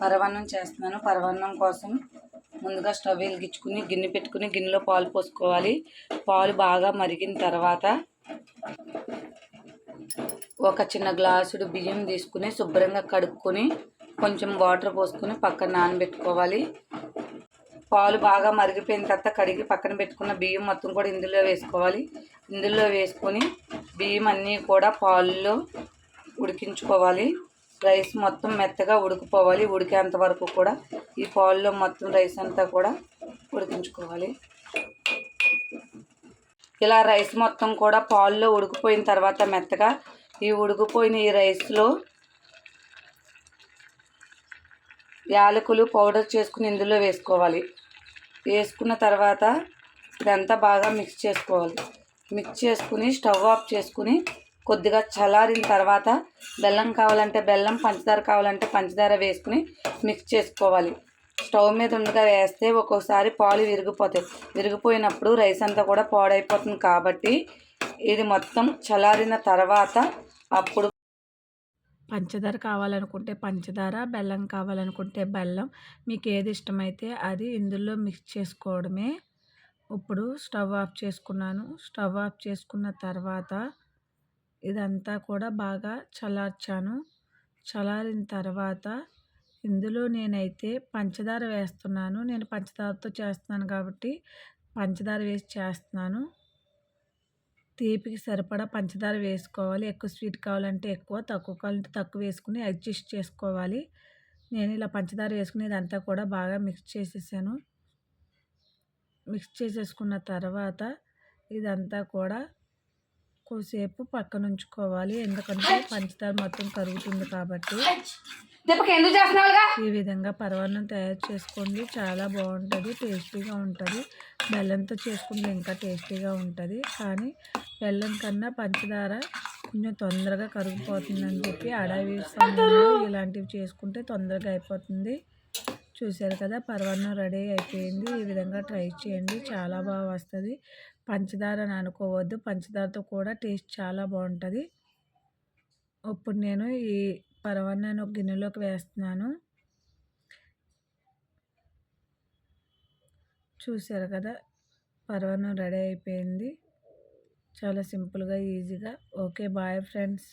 పరమాన్నం చేస్తున్నాను. పరమాన్నం కోసం ముందుగా స్టవ్ వెలిగించుకుని గిన్నె పెట్టుకుని గిన్నెలో పాలు పోసుకోవాలి. పాలు బాగా మరిగిన తర్వాత ఒక చిన్న గ్లాసుడు బియ్యం తీసుకుని శుభ్రంగా కడుక్కొని కొంచెం వాటర్ పోసుకొని పక్కన నానబెట్టుకోవాలి. పాలు బాగా మరిగిపోయిన తర్వాత కడిగి పక్కన పెట్టుకున్న బియ్యం మొత్తం కూడా ఇందులో వేసుకోవాలి. ఇందులో వేసుకొని బియ్యం అన్నీ కూడా పాలులో ఉడికించుకోవాలి. రైస్ మొత్తం మెత్తగా ఉడికిపోవాలి. ఉడికేంత వరకు కూడా ఈ పాలులో మొత్తం రైస్ అంతా కూడా ఉడికించుకోవాలి. ఇలా రైస్ మొత్తం కూడా పాలులో ఉడికిపోయిన తర్వాత మెత్తగా ఈ ఉడికిపోయిన ఈ రైస్లో యాలకులు పౌడర్ చేసుకుని ఇందులో వేసుకోవాలి. వేసుకున్న తర్వాత ఇదంతా బాగా మిక్స్ చేసుకోవాలి. మిక్స్ చేసుకుని స్టవ్ ఆఫ్ చేసుకుని కొద్దిగా చల్లారిన తర్వాత బెల్లం కావాలంటే బెల్లం, పంచదార కావాలంటే పంచదార వేసుకుని మిక్స్ చేసుకోవాలి. స్టవ్ మీద ఉండగా వేస్తే ఒక్కోసారి పాలు విరిగిపోతాయి. విరిగిపోయినప్పుడు రైస్ అంతా కూడా పాడైపోతుంది. కాబట్టి ఇది మొత్తం చల్లారిన తర్వాత అప్పుడు పంచదార కావాలనుకుంటే పంచదార, బెల్లం కావాలనుకుంటే బెల్లం, మీకు ఏది ఇష్టమైతే అది ఇందులో మిక్స్ చేసుకోవడమే. ఇప్పుడు స్టవ్ ఆఫ్ చేసుకున్నాను. స్టవ్ ఆఫ్ చేసుకున్న తర్వాత ఇదంతా కూడా బాగా చల్లార్చాను. చల్లారిన తర్వాత ఇందులో నేనైతే పంచదార వేస్తున్నాను. నేను పంచదారతో చేస్తున్నాను కాబట్టి పంచదార వేసి చేస్తున్నాను. తీపికి సరిపడా పంచదార వేసుకోవాలి. ఎక్కువ స్వీట్ కావాలంటే ఎక్కువ, తక్కువ కావాలంటే తక్కువ వేసుకుని అడ్జస్ట్ చేసుకోవాలి. నేను ఇలా పంచదార వేసుకుని ఇదంతా కూడా బాగా మిక్స్ చేసేసాను. మిక్స్ చేసేసుకున్న తర్వాత ఇదంతా కూడా కొద్దిసేపు పక్కన ఉంచుకోవాలి. ఎందుకంటే పంచదార మొత్తం కరుగుతుంది కాబట్టి. ఈ విధంగా పరమాన్నం తయారు చేసుకోండి. చాలా బాగుంటుంది, టేస్టీగా ఉంటుంది. బెల్లంతో చేసుకుంటే ఇంకా టేస్టీగా ఉంటుంది. కానీ బెల్లం కన్నా పంచదార కొంచెం తొందరగా కరిగిపోతుందని చెప్పి అడవి సమయంలో ఇలాంటివి చేసుకుంటే తొందరగా అయిపోతుంది. చూశారు కదా, పరమాన్నం రెడీ అయిపోయింది. ఈ విధంగా ట్రై చేయండి, చాలా బాగా వస్తుంది. పంచదార అని అనుకోవద్దు, పంచదారతో కూడా టేస్ట్ చాలా బాగుంటుంది. ఇప్పుడు నేను ఈ పరమాన్నాన్ని ఒక గిన్నెలోకి వేస్తున్నాను. చూశారు కదా, పరమాన్నం రెడీ అయిపోయింది. చాలా సింపుల్గా, ఈజీగా. Okay, bye friends.